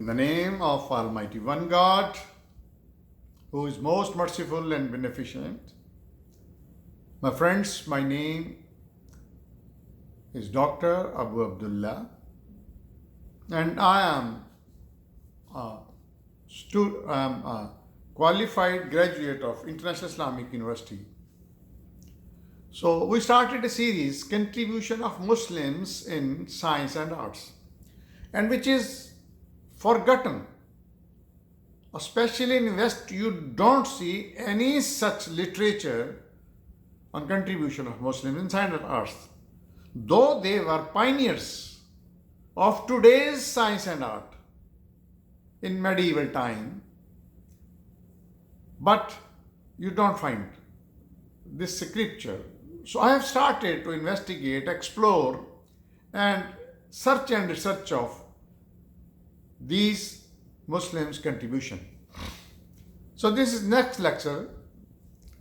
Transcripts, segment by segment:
In the name of Almighty One God, who is most merciful and beneficent, my friends, my name is Dr. Abu Abdullah, and I am a qualified graduate of International Islamic University. So, we started a series, Contribution of Muslims in Science and Arts, and which is forgotten. Especially in West, you don't see any such literature on contribution of Muslims in science and arts, though they were pioneers of today's science and art in medieval time. But you don't find this scripture. So I have started to investigate, explore, and search and research of these Muslims' contribution. So this is next lecture.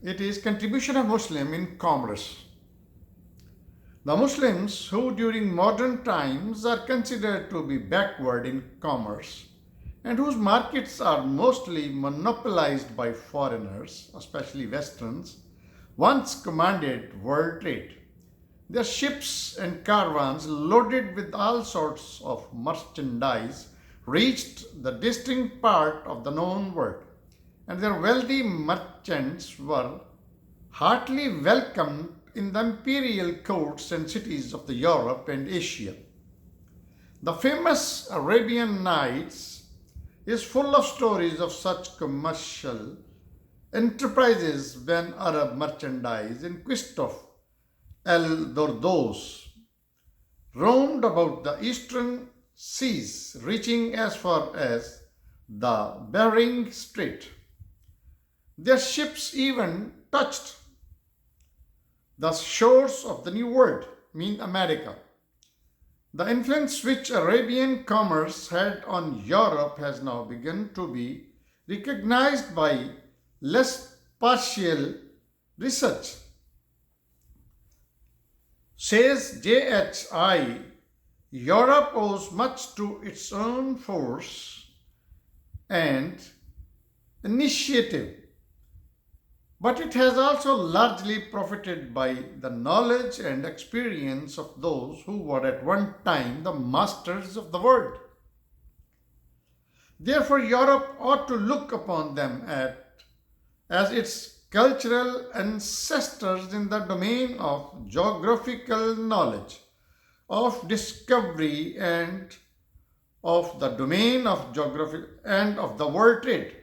It is contribution of Muslim in commerce. The Muslims who during modern times are considered to be backward in commerce and whose markets are mostly monopolized by foreigners, especially Westerns, once commanded world trade. Their ships and caravans loaded with all sorts of merchandise reached the distant part of the known world, and their wealthy merchants were heartily welcomed in the imperial courts and cities of the Europe and Asia. The famous Arabian Nights is full of stories of such commercial enterprises when Arab merchandise in quest of El Dordos roamed about the eastern seas, reaching as far as the Bering Strait. Their ships even touched the shores of the New World, mean America. The influence which Arabian commerce had on Europe has now begun to be recognized by less partial research. Says JHI, Europe owes much to its own force and initiative, but it has also largely profited by the knowledge and experience of those who were at one time the masters of the world. Therefore, Europe ought to look upon them as its cultural ancestors in the domain of geographical knowledge, of discovery, and of the domain of geography and of the world trade.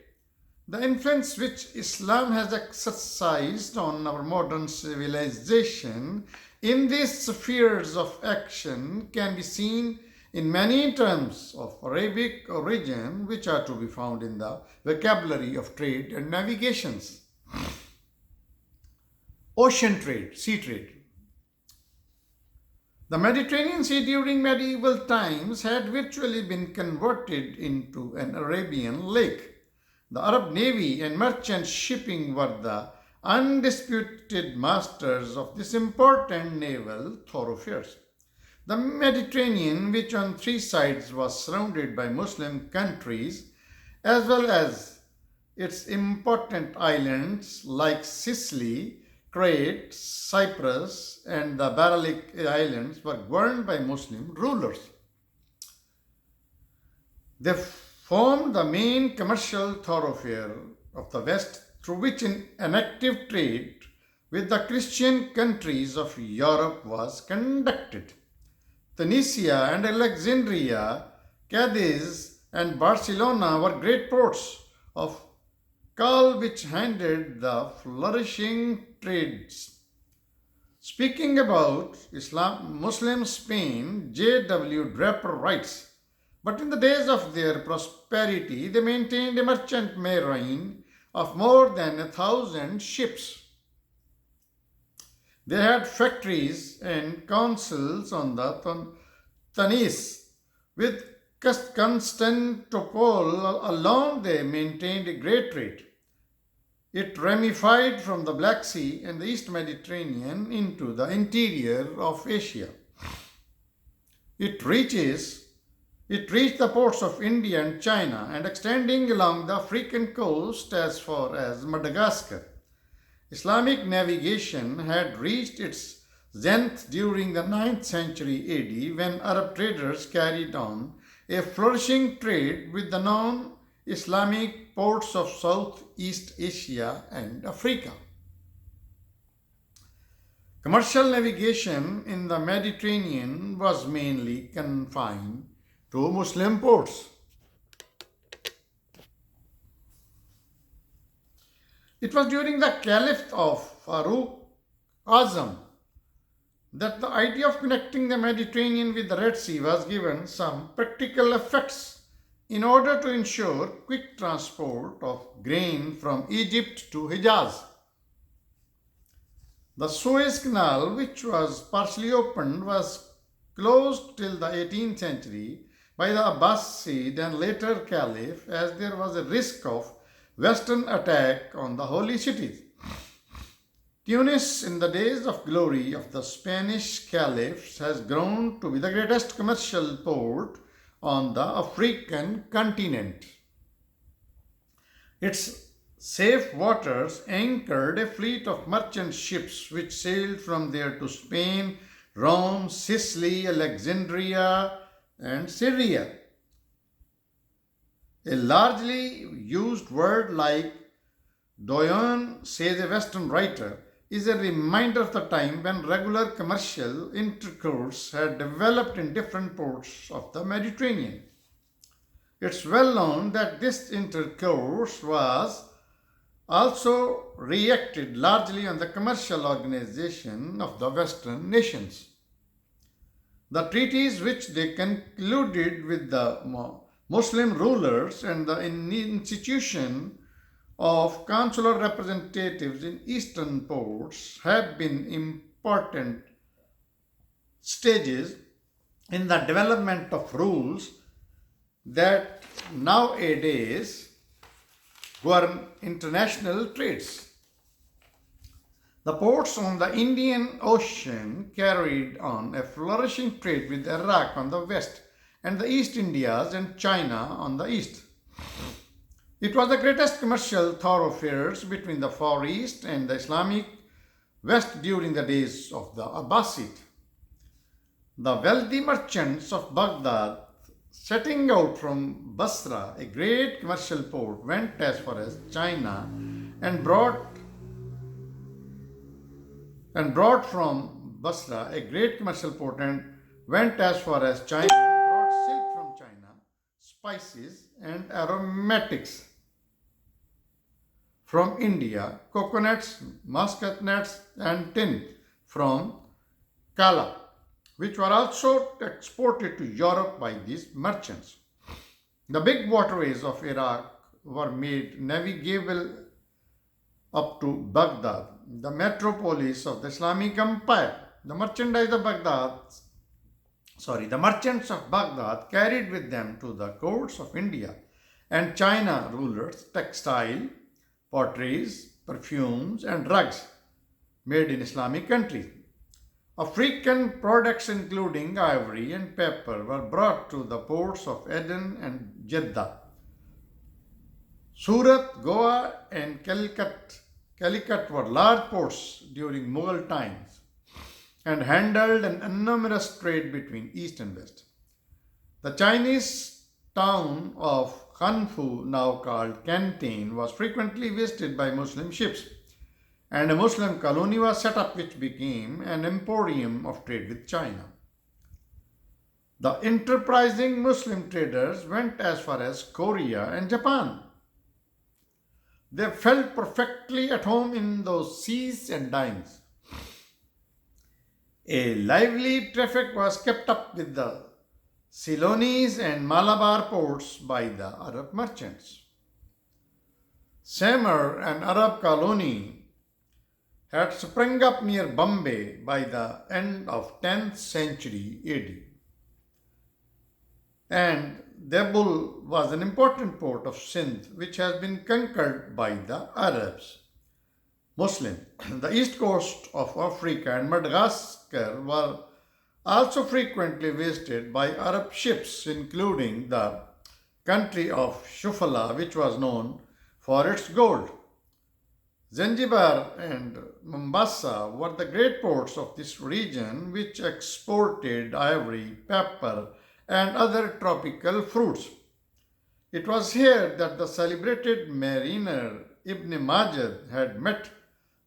The influence which Islam has exercised on our modern civilization in these spheres of action can be seen in many terms of Arabic origin, which are to be found in the vocabulary of trade and navigations. Ocean trade, sea trade. The Mediterranean Sea during medieval times had virtually been converted into an Arabian lake. The Arab navy and merchant shipping were the undisputed masters of this important naval thoroughfares. The Mediterranean, which on three sides was surrounded by Muslim countries, as well as its important islands like Sicily, Crete, Cyprus, and the Balearic Islands, were governed by Muslim rulers. They formed the main commercial thoroughfare of the West through which an active trade with the Christian countries of Europe was conducted. Tunisia and Alexandria, Cadiz and Barcelona were great ports of call which handled the flourishing trades. Speaking about Muslim Spain, J.W. Draper writes, but in the days of their prosperity, they maintained a merchant marine of more than 1,000 ships. They had factories and consuls on the Tanis. With Constantinople alone, they maintained a great trade. It ramified from the Black Sea and the East Mediterranean into the interior of Asia. It reaches It reached the ports of India and China and extending along the African coast as far as Madagascar. Islamic navigation had reached its zenith during the 9th century AD when Arab traders carried on a flourishing trade with the non Islamic ports of Southeast Asia and Africa. Commercial navigation in the Mediterranean was mainly confined to Muslim ports. It was during the Caliphate of Farooq Azam that the idea of connecting the Mediterranean with the Red Sea was given some practical effects in order to ensure quick transport of grain from Egypt to Hijaz. The Suez Canal, which was partially opened, was closed till the 18th century by the Abbasid and later Caliph as there was a risk of Western attack on the holy cities. Tunis, in the days of glory of the Spanish caliphs, has grown to be the greatest commercial port on the African continent. Its safe waters anchored a fleet of merchant ships which sailed from there to Spain, Rome, Sicily, Alexandria, and Syria. A largely used word like doyen, says a Western writer, is a reminder of the time when regular commercial intercourse had developed in different ports of the Mediterranean. It's well known that this intercourse was also reacted largely on the commercial organization of the Western nations. The treaties which they concluded with the Muslim rulers and the institution of consular representatives in eastern ports have been important stages in the development of rules that nowadays govern international trades. The ports on the Indian Ocean carried on a flourishing trade with Iraq on the west and the East Indias and China on the east. It was the greatest commercial thoroughfares between the Far East and the Islamic West during the days of the Abbasid. The wealthy merchants of Baghdad, setting out from Basra, a great commercial port, went as far as China and brought from Basra, a great commercial port, and went as far as China and brought silk from China, spices and aromatics from India, coconuts, muscat nuts, and tin from Kala, which were also exported to Europe by these merchants. The big waterways of Iraq were made navigable up to Baghdad, the metropolis of the Islamic Empire. The merchants of Baghdad carried with them to the courts of India and China rulers textile, potteries, perfumes, and rugs made in Islamic countries. African products including ivory and pepper were brought to the ports of Aden and Jeddah. Surat, Goa, and Calicut were large ports during Mughal times and handled an enormous trade between East and West. The Chinese town of Hanfu, now called Canton, was frequently visited by Muslim ships, and a Muslim colony was set up which became an emporium of trade with China. The enterprising Muslim traders went as far as Korea and Japan. They felt perfectly at home in those seas and dimes. A lively traffic was kept up with the Ceylonese and Malabar ports by the Arab merchants. Samar, an Arab colony, had sprung up near Bombay by the end of 10th century AD. And Debul was an important port of Sindh which has been conquered by the Arabs. Muslim. The east coast of Africa and Madagascar were also frequently visited by Arab ships, including the country of Shufala, which was known for its gold. Zanzibar and Mombasa were the great ports of this region, which exported ivory, pepper, and other tropical fruits. It was here that the celebrated mariner Ibn Majid had met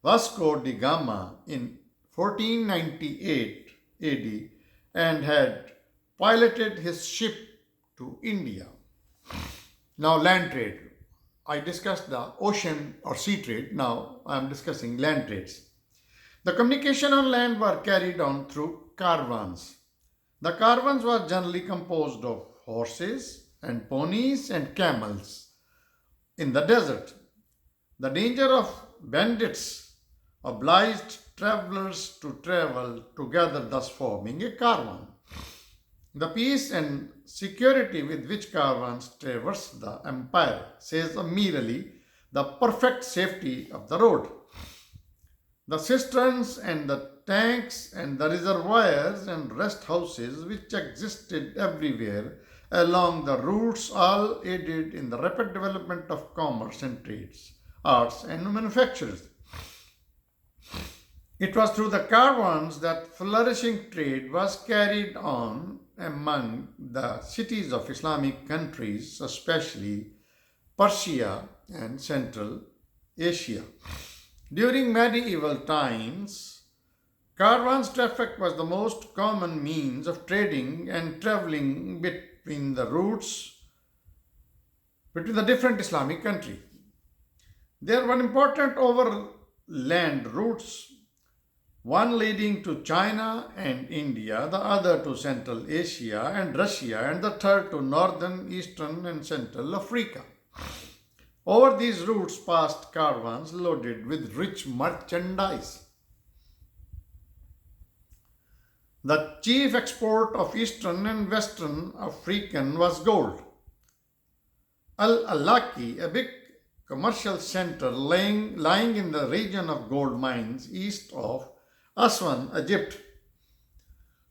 Vasco da Gama in 1498 AD and had piloted his ship to India. Now, land trade. I discussed the ocean or sea trade. Now, I am discussing land trades. The communication on land were carried on through caravans. The caravans were generally composed of horses and ponies and camels in the desert. The danger of bandits obliged travelers to travel together, thus forming a caravan. The peace and security with which caravans traverse the empire says merely the perfect safety of the road. The cisterns and the tanks and the reservoirs and rest houses which existed everywhere along the routes all aided in the rapid development of commerce and trades, arts and manufactures. It was through the caravans that flourishing trade was carried on among the cities of Islamic countries, especially Persia and Central Asia. During medieval times, caravans traffic was the most common means of trading and traveling between the routes between the different Islamic countries. There were important overland routes, one leading to China and India, the other to Central Asia and Russia, and the third to northern, eastern, and central Africa. Over these routes passed caravans loaded with rich merchandise. The chief export of eastern and western African was gold. Al-Alaki, a big commercial center lying in the region of gold mines east of Aswan, Egypt,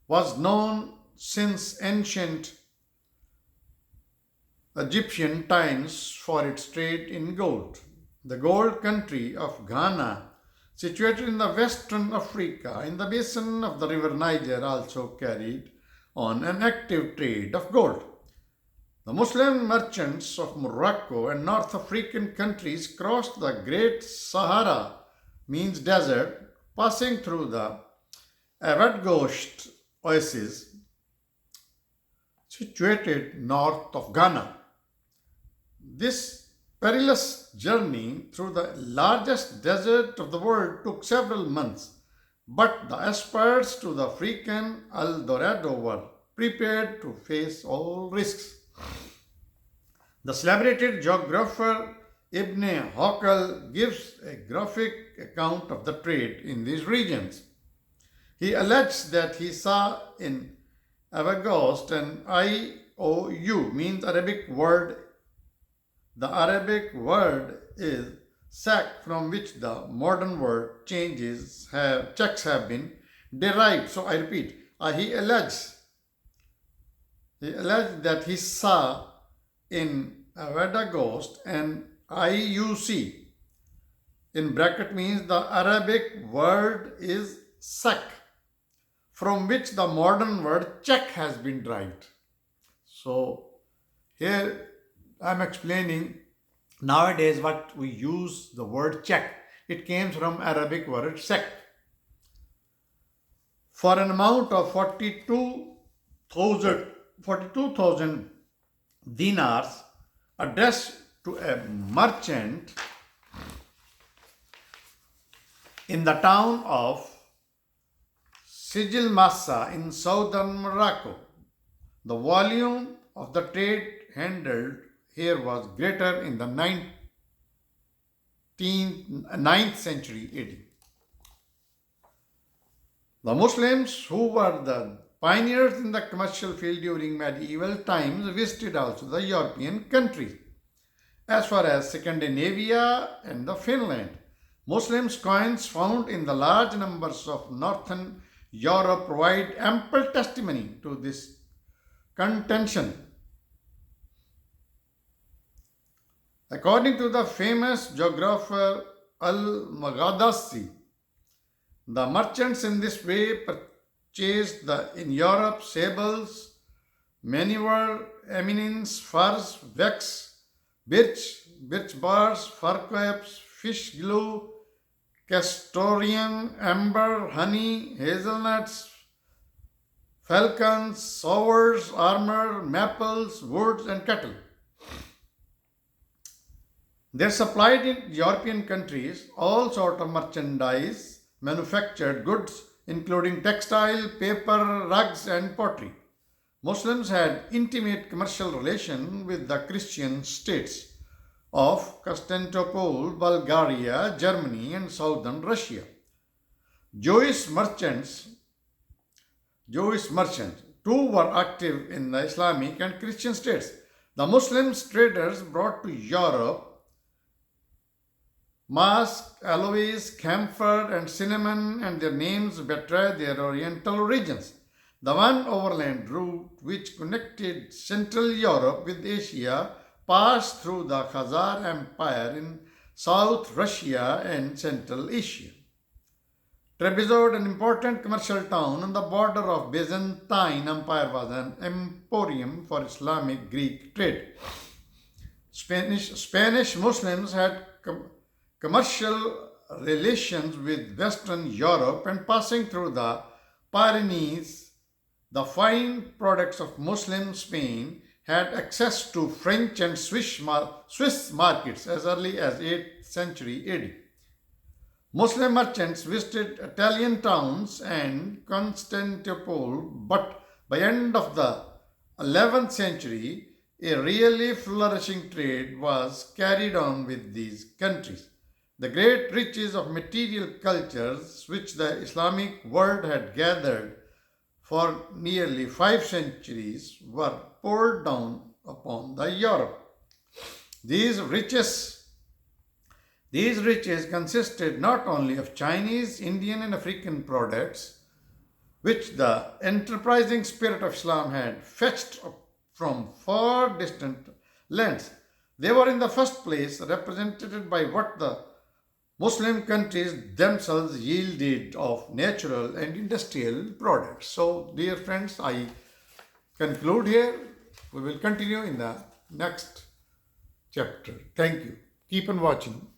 was known since ancient Egyptian times for its trade in gold. The gold country of Ghana, situated in the western Africa in the basin of the river Niger, also carried on an active trade of gold. The Muslim merchants of Morocco and North African countries crossed the Great Sahara, means desert, passing through the Awadghost oasis situated north of Ghana. This perilous journey through the largest desert of the world took several months, but the aspirants to the African El Dorado were prepared to face all risks. The celebrated geographer Ibn Hawkal gives a graphic account of the trade in these regions. He alleged that he saw in Awadghost an IOU, means Arabic word. The Arabic word is sack, from which the modern word checks have been derived. So I repeat, he alleged that he saw in Awadghost an IUC, in bracket means the Arabic word is sack, from which the modern word check has been derived. So here I am explaining nowadays what we use the word check. It came from Arabic word sek. For an amount of 42,000 dinars addressed to a merchant in the town of Sijil Massa in southern Morocco. The volume of the trade handled here was greater in the 9th century AD. The Muslims, who were the pioneers in the commercial field during medieval times, visited also the European countries, as far as Scandinavia and the Finland. Muslims' coins found in the large numbers of northern Europe provide ample testimony to this contention. According to the famous geographer Al-Maghdasi, the merchants in this way purchased in Europe sables, manure, eminence, furs, wax, birch bars, fur caps, fish glue, castoreum, amber, honey, hazelnuts, falcons, sowers, armor, maples, woods, and cattle. They supplied in European countries all sorts of merchandise, manufactured goods, including textile, paper, rugs, and pottery. Muslims had intimate commercial relations with the Christian states of Constantinople, Bulgaria, Germany, and southern Russia. Jewish merchants too were active in the Islamic and Christian states. The Muslim traders brought to Europe musk, aloes, camphor, and cinnamon, and their names betray their oriental origins. The one overland route which connected Central Europe with Asia passed through the Khazar Empire in South Russia and Central Asia. Trebizond, an important commercial town on the border of Byzantine Empire, was an emporium for Islamic Greek trade. Spanish Muslims had commercial relations with Western Europe, and passing through the Pyrenees, the fine products of Muslim Spain had access to French and Swiss markets as early as 8th century AD. Muslim merchants visited Italian towns and Constantinople, but by end of the 11th century, a really flourishing trade was carried on with these countries. The great riches of material cultures which the Islamic world had gathered for nearly 5 centuries were poured down upon the Europe. These riches consisted not only of Chinese, Indian, and African products, which the enterprising spirit of Islam had fetched from far distant lands. They were in the first place represented by what the Muslim countries themselves yielded of natural and industrial products. So, dear friends, I conclude here. We will continue in the next chapter. Thank you. Keep on watching.